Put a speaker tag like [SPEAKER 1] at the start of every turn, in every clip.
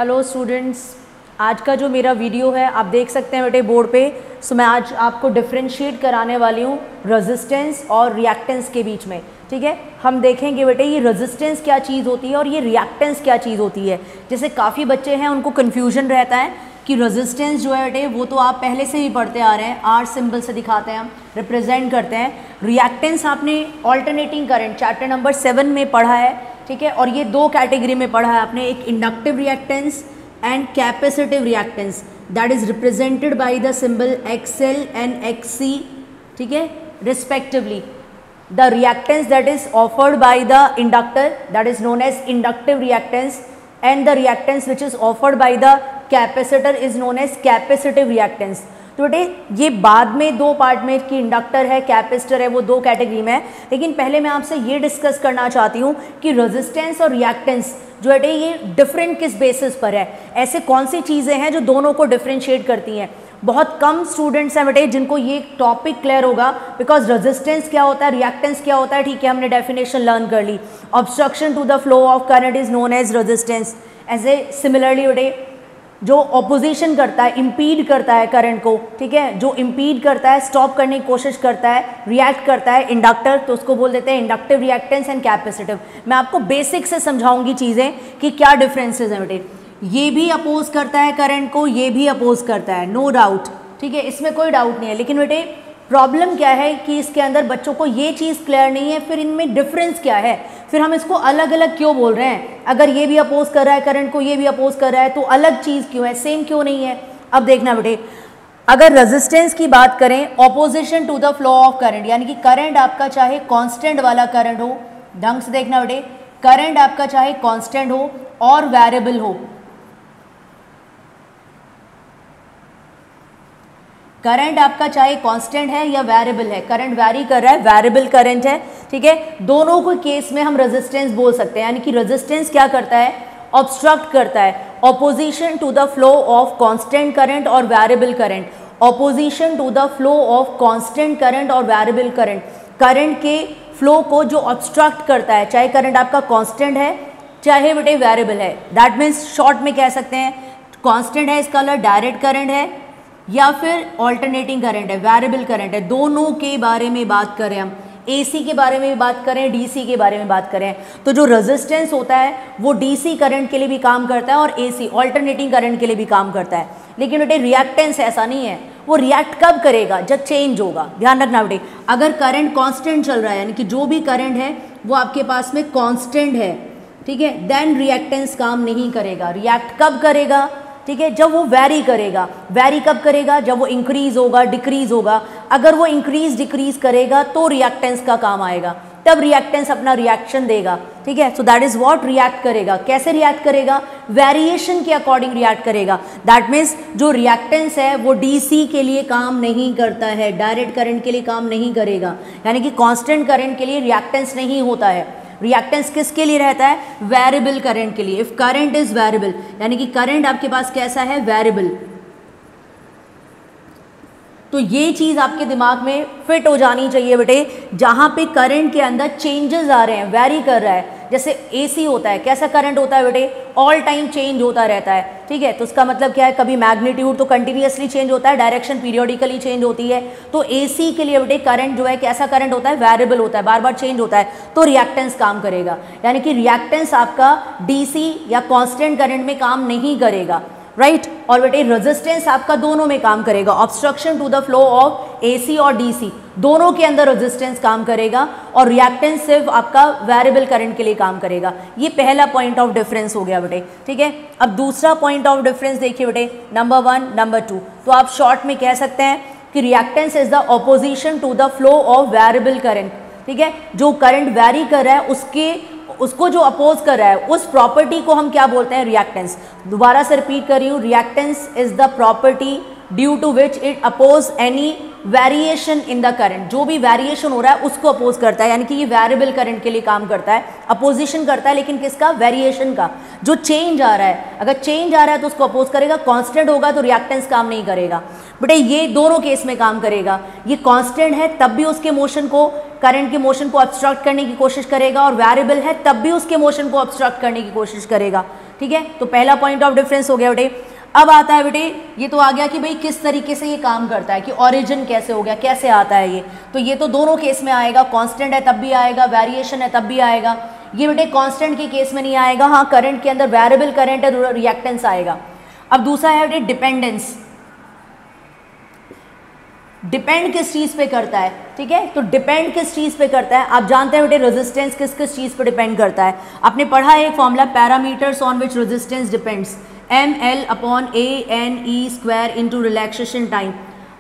[SPEAKER 1] Hello students, आज का जो मेरा वीडियो है आप देख सकते हैं बेटे बोर्ड पे। सो मैं आज आपको डिफरेंशिएट कराने वाली हूँ रेजिस्टेंस और रिएक्टेंस के बीच में। ठीक है, हम देखेंगे बेटे ये रेजिस्टेंस क्या चीज़ होती है और ये रिएक्टेंस क्या चीज़ होती है। जैसे काफ़ी बच्चे हैं उनको कन्फ्यूजन रहता है कि रेजिस्टेंस जो है बेटे वो तो आप पहले से ही पढ़ते आ रहे हैं, आर सिंबल से दिखाते हैं, हम रिप्रेजेंट करते हैं। रिएक्टेंस आपने ऑल्टरनेटिंग करंट चैप्टर नंबर 7 में पढ़ा है। ठीक है, और ये दो कैटेगरी में पढ़ा है आपने, एक inductive reactance and capacitive reactance that is represented by the symbol XL and XC। ठीक है, respectively the reactance that is offered by the inductor that is known as inductive reactance and the reactance which is offered by the capacitor is known as capacitive reactance. तो बेटे ये बाद में दो part में कि इंडक्टर है capacitor है, वो दो कैटेगरी में है। लेकिन पहले मैं आपसे ये डिस्कस करना चाहती हूँ कि रेजिस्टेंस और रिएक्टेंस जो है ये डिफरेंट किस बेसिस पर है, ऐसे कौन सी चीज़ें हैं जो दोनों को डिफरेंशिएट करती हैं। बहुत कम स्टूडेंट्स हैं बेटे जिनको ये टॉपिक क्लियर होगा, बिकॉज रेजिस्टेंस क्या होता है, रिएक्टेंस क्या होता है। ठीक है, हमने डेफिनेशन लर्न कर ली। Obstruction to the flow of current is known as resistance. ऐसे सिमिलरली बेटे जो ऑपोजिशन करता है, इम्पीड करता है करंट को, ठीक है, जो इम्पीड करता है, स्टॉप करने की कोशिश करता है, रिएक्ट करता है, इंडक्टर, तो उसको बोल देते हैं इंडक्टिव रिएक्टेंस एंड कैपेसिटिव। मैं आपको बेसिक से समझाऊंगी चीज़ें कि क्या डिफरेंसेस हैं बेटे। ये भी अपोज करता है करंट को, ये भी अपोज करता है, नो डाउट। ठीक है, इसमें कोई डाउट नहीं है। लेकिन बेटे प्रॉब्लम क्या है कि इसके अंदर बच्चों को ये चीज़ क्लियर नहीं है, फिर इनमें डिफरेंस क्या है, फिर हम इसको अलग अलग क्यों बोल रहे हैं। अगर ये भी अपोज कर रहा है करंट को, ये भी अपोज कर रहा है, तो अलग चीज़ क्यों है, सेम क्यों नहीं है। अब देखना बेटे, अगर रेजिस्टेंस की बात करें, opposition to the flow of current, यानी कि करंट आपका चाहे कांस्टेंट वाला करंट हो, ढंग से देखना बेटे, करंट आपका चाहे कांस्टेंट हो और वेरिएबल हो, करंट आपका चाहे कांस्टेंट है या वेरिएबल है, करंट वैरी कर रहा है, वेरिएबल करंट है। ठीक है, दोनों को केस में हम रेजिस्टेंस बोल सकते हैं। यानी कि रेजिस्टेंस क्या करता है, ऑब्स्ट्रक्ट करता है opposition to the flow of constant current और variable current. Opposition to the flow of constant current और वेरिएबल करंट, करंट के फ्लो को जो ऑब्स्ट्रक्ट करता है, चाहे करंट आपका कांस्टेंट है चाहे बेटे वेरिएबल है। दैट मीन्स शॉर्ट में कह सकते हैं कांस्टेंट है इसका मतलब डायरेक्ट करंट है या फिर ऑल्टरनेटिंग करंट है, वेरिएबल करंट है। दोनों के बारे में बात करें हम, AC के बारे में भी बात करें, DC के बारे में बात करें, तो जो रेजिस्टेंस होता है वो DC करंट के लिए भी काम करता है और AC ऑल्टरनेटिंग करंट के लिए भी काम करता है। लेकिन बेटे रिएक्टेंस ऐसा नहीं है, वो रिएक्ट कब करेगा, जब चेंज होगा। ध्यान रखना बेटे, अगर करंट कांस्टेंट चल रहा है, यानी कि जो भी करंट है वो आपके पास में कांस्टेंट है, ठीक है, देन रिएक्टेंस काम नहीं करेगा। रिएक्ट कब करेगा, ठीक है, जब वो वैरी करेगा। वैरी कब करेगा, जब वो इंक्रीज होगा, डिक्रीज होगा। अगर वो इंक्रीज डिक्रीज करेगा तो रिएक्टेंस का काम आएगा, तब रिएक्टेंस अपना रिएक्शन देगा। ठीक है, सो दैट इज व्हाट रिएक्ट करेगा। कैसे रिएक्ट करेगा, वेरिएशन के अकॉर्डिंग रिएक्ट करेगा। दैट मीन्स जो रिएक्टेंस है वो DC के लिए काम नहीं करता है, डायरेक्ट करंट के लिए काम नहीं करेगा। यानी कि कांस्टेंट करंट के लिए रिएक्टेंस नहीं होता है। रिएक्टेंस किसके लिए रहता है, वेरिएबल करंट के लिए। इफ करंट इज वेरिएबल, यानी कि करंट आपके पास कैसा है, वेरिएबल। तो ये चीज आपके दिमाग में फिट हो जानी चाहिए बेटे, जहां पे करंट के अंदर चेंजेस आ रहे हैं, वेरी कर रहा है। जैसे AC होता है, कैसा करंट होता है बेटे, ऑल टाइम चेंज होता रहता है। ठीक है, तो उसका मतलब क्या है, कभी मैग्नीट्यूड तो कंटिन्यूअसली चेंज होता है, डायरेक्शन पीरियोडिकली चेंज होती है। तो AC के लिए बेटे करंट जो है कैसा करंट होता है, वेरिएबल होता है, बार बार चेंज होता है, तो रिएक्टेंस काम करेगा। यानी कि रिएक्टेंस आपका DC या कांस्टेंट करंट में काम नहीं करेगा, राइट। और बेटे रेजिस्टेंस आपका दोनों में काम करेगा। Obstruction to the flow of AC और DC दोनों के अंदर रेजिस्टेंस काम करेगा और रिएक्टेंस सिर्फ आपका वेरिएबल करंट के लिए काम करेगा। ये पहला पॉइंट ऑफ डिफरेंस हो गया बेटे। ठीक है, अब दूसरा पॉइंट ऑफ डिफरेंस देखिए बेटे, नंबर 1, नंबर 2। तो आप शॉर्ट में कह सकते हैं कि reactance is the opposition to the flow of variable current. ठीक है, जो करंट वेरी कर रहा है उसको जो अपोज कर रहा है उस प्रॉपर्टी को हम क्या बोलते हैं, रिएक्टेंस। दोबारा से रिपीट कर रही हूँ, reactance is the property due to which it oppose any variation in the current. जो भी वेरिएशन हो रहा है उसको अपोज करता है, यानी कि ये वेरिएबल करंट के लिए काम करता है, अपोजिशन करता है, लेकिन किसका, वेरिएशन का। जो चेंज आ रहा है, अगर चेंज आ रहा है तो उसको अपोज करेगा, कांस्टेंट होगा तो रिएक्टेंस काम नहीं करेगा। बेटे ये दोनों केस में काम करेगा। ये कांस्टेंट है तब भी उसके मोशन को, करंट के मोशन को ऑब्स्ट्रक्ट करने की कोशिश करेगा, और वेरिएबल है तब भी उसके मोशन को ऑब्स्ट्रक्ट करने की कोशिश करेगा। ठीक है, तो पहला पॉइंट ऑफ डिफरेंस हो गया बेटे। अब आता है बेटे, ये तो आ गया कि भाई किस तरीके से ये काम करता है, कि ओरिजिन कैसे हो गया, कैसे आता है ये, तो ये तो दोनों केस में आएगा, कांस्टेंट है तब भी आएगा, वेरिएशन है तब भी आएगा। ये बेटे कांस्टेंट के केस में नहीं आएगा, हाँ करंट के अंदर वेरिएबल करंट है, रिएक्टेंस आएगा। अब दूसरा है बेटे डिपेंडेंस, डिपेंड किस चीज़ पे करता है, ठीक है, तो डिपेंड किस चीज़ पे करता है, आप जानते हैं बेटे रेजिस्टेंस किस किस चीज़ पे डिपेंड करता है। आपने पढ़ा है एक formula, parameters on which resistance depends, ml/a/n/e² into relaxation time.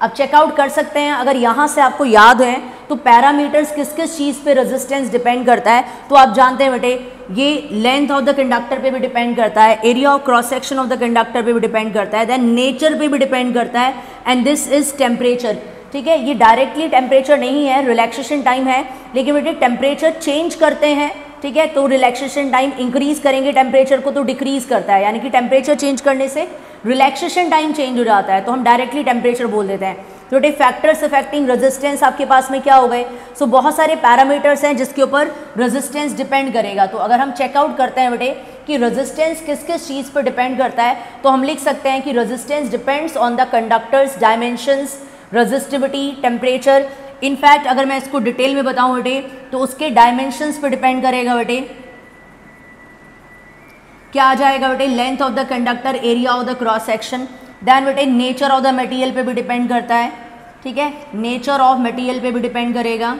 [SPEAKER 1] अब चेकआउट कर सकते हैं, अगर यहाँ से आपको याद है तो पैरामीटर्स किस किस चीज़ पे रेजिस्टेंस डिपेंड करता है, तो आप जानते हैं बेटे ये लेंथ ऑफ द कंडक्टर पे भी डिपेंड करता है, area of cross section of the conductor पे भी डिपेंड करता है, देन नेचर पे भी डिपेंड करता है, एंड दिस इज टेम्परेचर, ठीक है। ये डायरेक्टली टेम्परेचर नहीं है, रिलैक्सेशन टाइम है, लेकिन बेटे टेम्परेचर चेंज करते हैं, ठीक है, तो रिलैक्सेशन टाइम इंक्रीज करेंगे टेम्परेचर को तो डिक्रीज करता है, यानी कि टेम्परेचर चेंज करने से रिलैक्सेशन टाइम चेंज हो जाता है, तो हम डायरेक्टली टेम्परेचर बोल देते हैं। तो बेटे फैक्टर्स अफेक्टिंग रेजिस्टेंस आपके पास में क्या हो गए, सो बहुत सारे पैरामीटर्स हैं जिसके ऊपर रेजिस्टेंस डिपेंड करेगा। तो अगर हम चेकआउट करते हैं बेटे कि रेजिस्टेंस किस किस चीज़ पर डिपेंड करता है, तो हम लिख सकते हैं कि resistance depends on the conductors dimensions, resistivity, temperature. In fact अगर मैं इसको डिटेल में बताऊं बेटे तो उसके डायमेंशंस पे डिपेंड करेगा बेटे, क्या आ जाएगा बेटे, length of the conductor, area of the cross section, then बेटे नेचर ऑफ द मटेरियल पे भी डिपेंड करता है, ठीक है, नेचर ऑफ मटेरियल पे भी डिपेंड करेगा,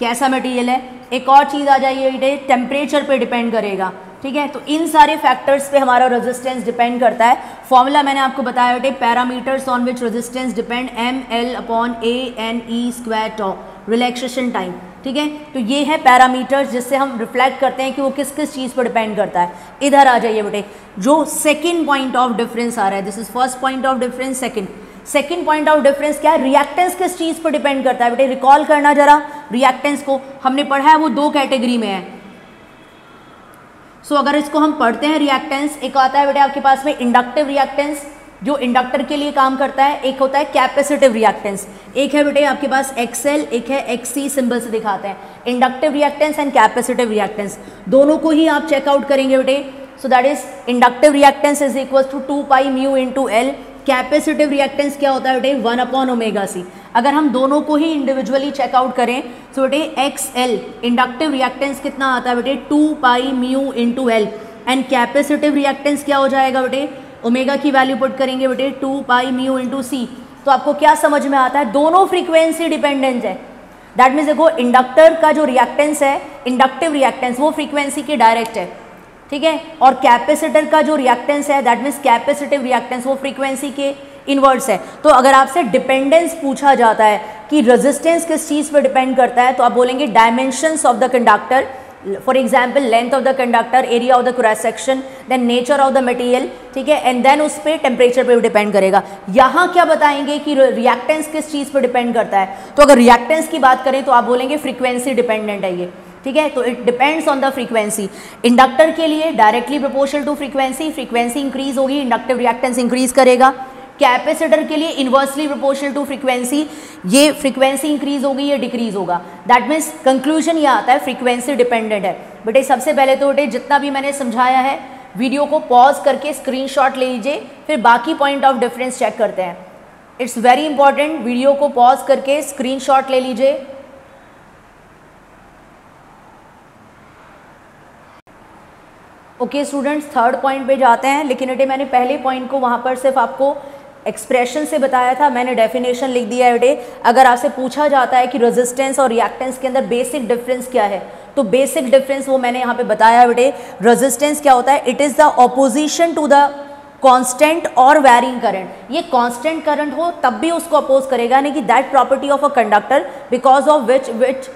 [SPEAKER 1] कैसा मटेरियल है। एक और चीज़ आ जाइए बेटे, टेम्परेचर पे डिपेंड करेगा, ठीक है, तो इन सारे फैक्टर्स पे हमारा रेजिस्टेंस डिपेंड करता है। फॉर्मूला मैंने आपको बताया बेटे, parameters on which resistance depend ml/a/n/e² tau, relaxation time, ठीक है, तो ये है पैरामीटर्स जिससे हम रिफ्लेक्ट करते हैं कि वो किस किस चीज़ पर डिपेंड करता है। इधर आ जाइए बेटे, जो सेकेंड पॉइंट ऑफ डिफरेंस आ रहा है, this is first point of difference, second point of difference क्या है, रिएक्टेंस किस चीज़ पर डिपेंड करता है बेटे, रिकॉल करना जरा, रिएक्टेंस को हमने पढ़ा है वो दो कैटेगरी में है। सो अगर इसको हम पढ़ते हैं रिएक्टेंस, एक आता है बेटे आपके पास में इंडक्टिव रिएक्टेंस जो इंडक्टर के लिए काम करता है, एक होता है कैपेसिटिव रिएक्टेंस, एक है बेटे आपके पास XL, एक है XC, सिंबल से दिखाते हैं, inductive reactance and capacitive reactance, दोनों को ही आप चेकआउट करेंगे बेटे। So that is inductive reactance is equal to 2π μ into L, capacitive reactance क्या होता है बेटे 1/ωc। अगर हम दोनों को ही इंडिविजुअली चेकआउट करें तो बेटे XL इंडक्टिव रिएक्टेंस कितना आता है बेटे 2π μ into L, and capacitive reactance क्या हो जाएगा बेटे, ओमेगा की वैल्यू पुट करेंगे बेटे 2π μ इंटू C। तो आपको क्या समझ में आता है, दोनों फ्रीक्वेंसी डिपेंडेंट है। दैट मीन्स देखो इंडक्टर का जो रिएक्टेंस है, इंडक्टिव रिएक्टेंस, वो फ्रीक्वेंसी के डायरेक्ट है, ठीक है, और कैपेसिटर का जो रिएक्टेंस है, दैट मीन्स कैपेसिटिव रिएक्टेंस, वो फ्रीक्वेंसी के इनवर्स है। तो अगर आपसे डिपेंडेंस पूछा जाता है कि रेजिस्टेंस किस चीज़ पर डिपेंड करता है, तो आप बोलेंगे dimensions of the conductor, for example length of the conductor, area of the cross section, then nature of the material, ठीक है, एंड देन उस पर टेम्परेचर पे भी डिपेंड करेगा। यहाँ क्या बताएंगे कि रिएक्टेंस किस चीज़ पर डिपेंड करता है, तो अगर रिएक्टेंस की बात करें तो आप बोलेंगे फ्रीक्वेंसी डिपेंडेंट है ये, ठीक है, तो it depends on the frequency. Inductor के लिए directly proportional to frequency, frequency increase होगी इंडक्टिव रिएक्टेंस इंक्रीज करेगा। कैपेसिटर के लिए इन्वर्सली प्रोपोर्शनल टू फ्रीक्वेंसी, ये फ्रीक्वेंसी इंक्रीज होगी ये डिक्रीज होगा। दैट मीन्स कंक्लूजन ये आता है फ्रीक्वेंसी डिपेंडेंट है। बेटे सबसे पहले तो बेटे जितना भी मैंने समझाया है वीडियो को पॉज करके स्क्रीनशॉट ले लीजिए, फिर बाकी पॉइंट ऑफ डिफरेंस चेक करते हैं। इट्स वेरी इंपॉर्टेंट, वीडियो को पॉज करके स्क्रीनशॉट ले लीजिए। ओके स्टूडेंट्स, थर्ड पॉइंट पे जाते हैं, लेकिन बेटे मैंने पहले पॉइंट को वहाँ पर सिर्फ आपको एक्सप्रेशन से बताया था, मैंने डेफिनेशन लिख दिया है बेटे। अगर आपसे पूछा जाता है कि रेजिस्टेंस और रिएक्टेंस के अंदर बेसिक डिफरेंस क्या है, तो बेसिक डिफरेंस वो मैंने यहाँ पे बताया बेटे। रेजिस्टेंस क्या होता है, it is the opposition to the constant और वैरिंग करंट। ये कांस्टेंट करंट हो तब भी उसको अपोज करेगा, यानी कि that property of a conductor because of which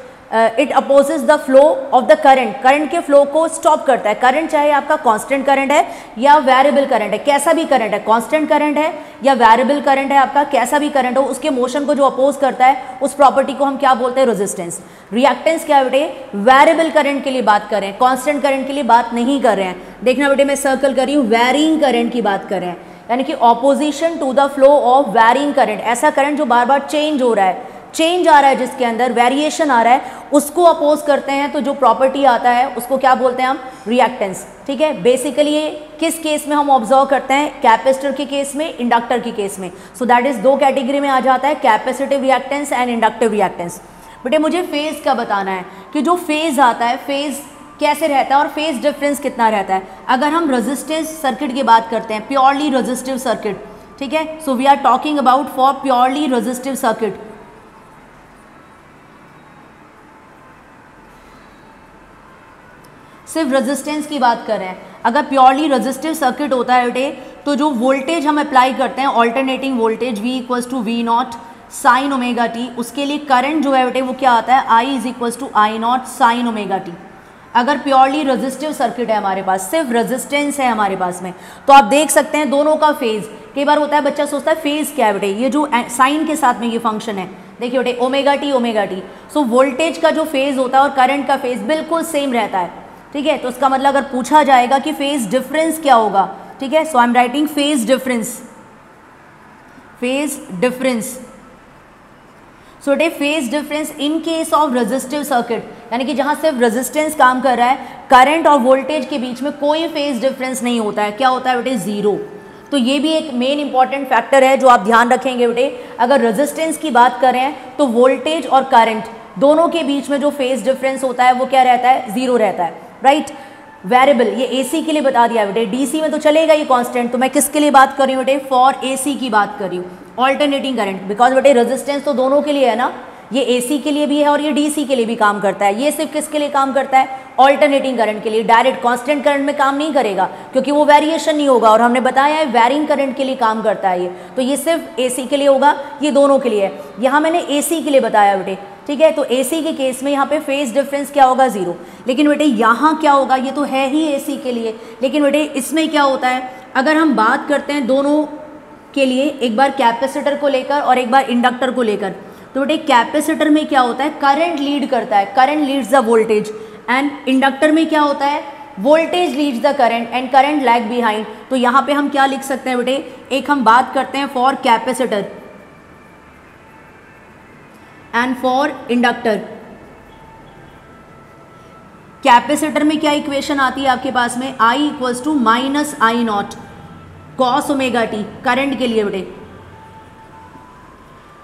[SPEAKER 1] it opposes the flow of the current, current के फ्लो को स्टॉप करता है। करंट चाहे आपका कांस्टेंट करंट है या वेरिएबल करंट है, कैसा भी करंट है, कांस्टेंट करंट है या वेरिएबल करंट है, आपका कैसा भी करंट हो, उसके मोशन को जो अपोज करता है उस प्रॉपर्टी को हम क्या बोलते हैं, रेजिस्टेंस। रिएक्टेंस क्या है बेटे, वेरिएबल करंट के लिए बात कर रहे हैं, कांस्टेंट करंट के लिए बात नहीं कर रहे हैं। देखना बेटे मैं सर्कल कर रही हूँ, वैरिंग करंट की बात कर रहे हैं, यानी कि opposition to the flow of varying current, ऐसा करंट जो बार बार चेंज हो रहा है, चेंज आ रहा है, जिसके अंदर वेरिएशन आ रहा है, उसको अपोज करते हैं तो जो प्रॉपर्टी आता है उसको क्या बोलते हैं हम, रिएक्टेंस। ठीक है, बेसिकली ये किस केस में हम ऑब्जर्व करते हैं, कैपेसिटर के केस में, इंडक्टर के केस में। सो दैट इज दो कैटेगरी में आ जाता है, capacitive reactance and inductive reactance. बेटे मुझे फेज का बताना है कि जो फेज आता है, फेज कैसे रहता है और फेज डिफरेंस कितना रहता है। अगर हम रेजिस्टेंस सर्किट की बात करते हैं, प्योरली रेजिस्टिव सर्किट, ठीक है, so we are talking about for purely resistive circuit. सिर्फ रेजिस्टेंस की बात कर रहे हैं। अगर प्योरली रेजिस्टिव सर्किट होता है बेटे तो जो वोल्टेज हम अप्लाई करते हैं, alternating voltage V equals to V naught sine omega t, उसके लिए करंट जो है बेटे वो क्या आता है, I is equals to I naught sine omega t. अगर प्योरली रेजिस्टिव सर्किट है हमारे पास, सिर्फ रेजिस्टेंस है हमारे पास में, तो आप देख सकते हैं दोनों का फेज। कई बार होता है बच्चा सोचता है फेज क्या है बेटे, ये जो साइन के साथ में ये फंक्शन है, देखिए बेटे ओमेगा टी। सो वोल्टेज का जो फेज होता है और करंट का फेज बिल्कुल सेम रहता है। ठीक है, तो इसका मतलब अगर पूछा जाएगा कि फेज डिफरेंस क्या होगा, ठीक है, so I am writing phase difference, phase difference. So बेटे phase difference in case of resistive circuit, यानी कि जहां सिर्फ रेजिस्टेंस काम कर रहा है, करंट और वोल्टेज के बीच में कोई फेज डिफरेंस नहीं होता है। क्या होता है बेटे, जीरो। तो ये भी एक मेन इंपॉर्टेंट फैक्टर है जो आप ध्यान रखेंगे बेटे। अगर रेजिस्टेंस की बात करें तो वोल्टेज और करंट दोनों के बीच में जो फेज डिफरेंस होता है वो क्या रहता है, जीरो रहता है, राइट। वेरिएबल ये एसी के लिए बता दिया बेटे, डीसी में तो चलेगा ये कांस्टेंट, तो मैं किसके लिए बात कर रही हूँ बेटे, फॉर एसी की बात कर रही हूँ, ऑल्टरनेटिंग करंट। बिकॉज बेटे रेजिस्टेंस तो दोनों के लिए है ना, ये एसी के लिए भी है और ये डीसी के लिए भी काम करता है। ये सिर्फ किसके लिए काम करता है, ऑल्टरनेटिंग करंट के लिए। डायरेक्ट कांस्टेंट करंट में काम नहीं करेगा क्योंकि वो वेरिएशन नहीं होगा, और हमने बताया है वैरिंग करंट के लिए काम करता है ये। तो ये सिर्फ एसी के लिए होगा, ये दोनों के लिए है। यहाँ मैंने एसी के लिए बताया बेटे, ठीक है। तो एसी के केस में यहाँ पे फेज डिफरेंस क्या होगा, जीरो। लेकिन बेटे यहाँ क्या होगा, ये तो है ही एसी के लिए, लेकिन बेटे इसमें क्या होता है, अगर हम बात करते हैं दोनों के लिए, एक बार कैपेसिटर को लेकर और एक बार इंडक्टर को लेकर, तो बेटे कैपेसिटर में क्या होता है, करंट लीड करता है, current leads the voltage, and inductor में क्या होता है, voltage leads the current and current lag behind. तो यहाँ पे हम क्या लिख सकते हैं बेटे, एक हम बात करते हैं for capacitor and for inductor. Capacitor में क्या इक्वेशन आती है आपके पास में, I equals to minus I naught cos omega t, current के लिए बेटे,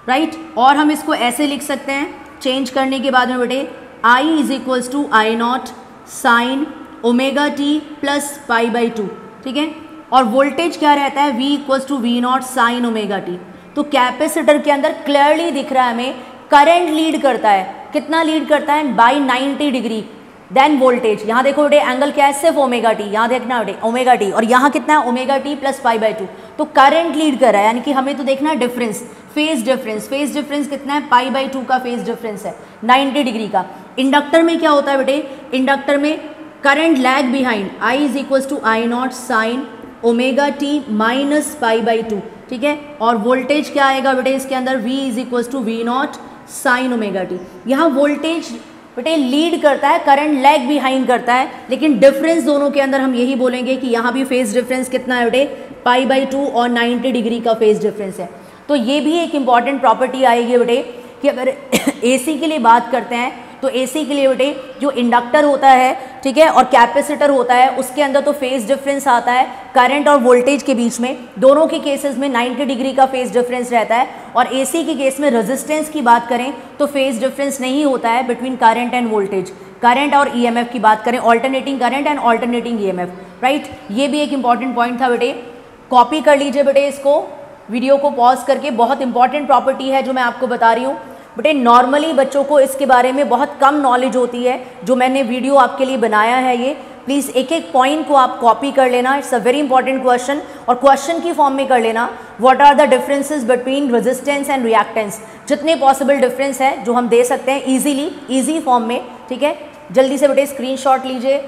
[SPEAKER 1] राइट। और हम इसको ऐसे लिख सकते हैं चेंज करने के बाद में बेटे, I is equals to I naught sine omega t plus pi by two, ठीक है। और वोल्टेज क्या रहता है, V equals to V naught sine omega t. तो कैपेसिटर के अंदर क्लियरली दिख रहा है हमें, करंट लीड करता है, कितना लीड करता है, बाई 90 डिग्री। देन वोल्टेज, यहाँ देखो बेटे एंगल क्या है, सिर्फ ओमेगा टी, यहाँ देखना बेटे ओमेगा टी, और यहाँ कितना है, omega t plus pi by to. तो करंट लीड कर रहा है, यानी कि हमें तो देखना है difference, phase difference. Phase difference कितना है, पाई बाई टू का फेज डिफरेंस है, 90 डिग्री का। इंडक्टर में क्या होता है बेटे, इंडक्टर में current lag behind, I is equals to I naught sine omega t minus pi by two, ठीक है। और वोल्टेज क्या आएगा बेटे इसके अंदर, V is equals to V naught sine omega t. यहाँ वोल्टेज बेटे लीड करता है, करंट लैग बिहाइंड करता है, लेकिन डिफरेंस दोनों के अंदर हम यही बोलेंगे कि यहाँ भी फेज डिफरेंस कितना है बेटे, पाई बाई टू और 90 डिग्री का फेज डिफरेंस है। तो ये भी एक इंपॉर्टेंट प्रॉपर्टी आएगी बेटे कि अगर एसी के लिए बात करते हैं तो एसी के लिए बेटे जो इंडक्टर होता है, ठीक है, और कैपेसिटर होता है, उसके अंदर तो फेज डिफरेंस आता है करंट और वोल्टेज के बीच में, दोनों के केसेस में 90 डिग्री का फेज डिफरेंस रहता है। और एसी के केस में रेजिस्टेंस की बात करें तो फेज डिफरेंस नहीं होता है between current end voltage. Current और ईएमएफ की बात करें, alternating current and alternating EMF, right. ये भी एक इंपॉर्टेंट पॉइंट था बेटे, कॉपी कर लीजिए बेटे इसको, वीडियो को पॉज करके। बहुत इंपॉर्टेंट प्रॉपर्टी है जो मैं आपको बता रही हूँ बेटे। नॉर्मली बच्चों को इसके बारे में बहुत कम नॉलेज होती है, जो मैंने वीडियो आपके लिए बनाया है ये, प्लीज़ एक एक पॉइंट को आप कॉपी कर लेना। It's a very important question, और क्वेश्चन की फॉर्म में कर लेना, what are the differences between resistance and reactance. जितने पॉसिबल डिफरेंस है जो हम दे सकते हैं ईजिली, ईजी फॉर्म में, ठीक है। जल्दी से बेटे स्क्रीनशॉट लीजिए।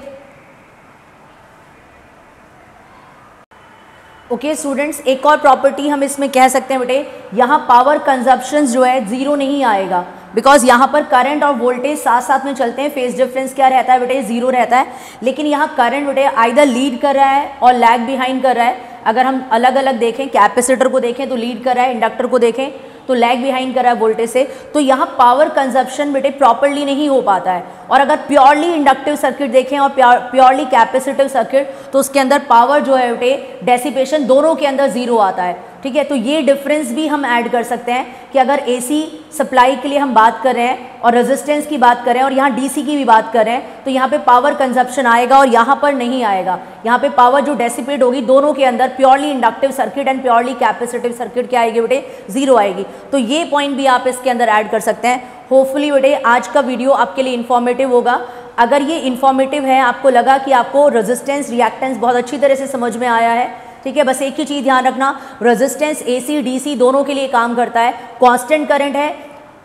[SPEAKER 1] ओके स्टूडेंट्स, एक और प्रॉपर्टी हम इसमें कह सकते हैं बेटे, यहाँ पावर कंजप्शन जो है जीरो नहीं आएगा, बिकॉज यहाँ पर करंट और वोल्टेज साथ साथ में चलते हैं। फेज डिफरेंस क्या रहता है बेटे, जीरो रहता है। लेकिन यहाँ करंट बेटे आइदर लीड कर रहा है और लैग बिहाइंड कर रहा है। अगर हम अलग अलग देखें, कैपेसिटर को देखें तो लीड कर रहा है, इंडक्टर को देखें तो लैग बिहाइंड कर रहा है वोल्टेज से, तो यहाँ पावर कंजप्शन बेटे प्रॉपरली नहीं हो पाता है। और अगर प्योरली इंडक्टिव सर्किट देखें और प्योरली कैपेसिटिव सर्किट, तो उसके अंदर पावर जो है बेटे डेसिपेशन दोनों के अंदर जीरो आता है, ठीक है। तो ये डिफरेंस भी हम ऐड कर सकते हैं कि अगर एसी सप्लाई के लिए हम बात कर रहे हैं और रेजिस्टेंस की बात कर रहे हैं और यहाँ डीसी की भी बात कर रहे हैं, तो यहाँ पे पावर कंजप्शन आएगा और यहाँ पर नहीं आएगा। यहाँ पे पावर जो डेसिपेट होगी दोनों के अंदर, purely inductive circuit and purely capacitive circuit, क्या आएगी बेटे, जीरो आएगी। तो ये पॉइंट भी आप इसके अंदर ऐड कर सकते हैं। होपफुली बेटे आज का वीडियो आपके लिए इन्फॉर्मेटिव होगा। अगर ये इन्फॉर्मेटिव है, आपको लगा कि आपको रेजिस्टेंस रिएक्टेंस बहुत अच्छी तरह से समझ में आया है, ठीक है, बस एक ही चीज़ ध्यान रखना, रेजिस्टेंस एसी डीसी दोनों के लिए काम करता है। कांस्टेंट करंट है,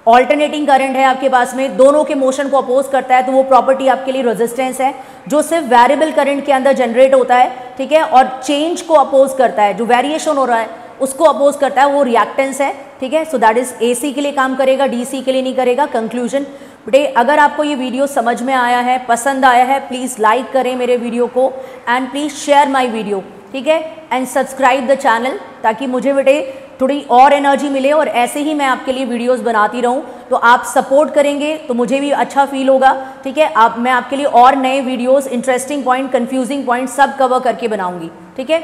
[SPEAKER 1] ऑल्टरनेटिंग करंट है आपके पास में, दोनों के मोशन को अपोज करता है, तो वो प्रॉपर्टी आपके लिए रेजिस्टेंस है। जो सिर्फ वेरिएबल करंट के अंदर जनरेट होता है, ठीक है, और चेंज को अपोज करता है, जो वेरिएशन हो रहा है उसको अपोज करता है, वो रिएक्टेंस है, ठीक है। सो दैट इज एसी के लिए काम करेगा, डीसी के लिए नहीं करेगा। कंक्लूजन बेटे, अगर आपको ये वीडियो समझ में आया है, पसंद आया है, प्लीज़ लाइक करें मेरे वीडियो को and please share my video, ठीक है, एंड सब्सक्राइब द चैनल, ताकि मुझे बेटे थोड़ी और एनर्जी मिले और ऐसे ही मैं आपके लिए वीडियोस बनाती रहूं। तो आप सपोर्ट करेंगे तो मुझे भी अच्छा फील होगा, ठीक है। मैं आपके लिए और नए videos, interesting point, confusing point सब कवर करके बनाऊंगी, ठीक है।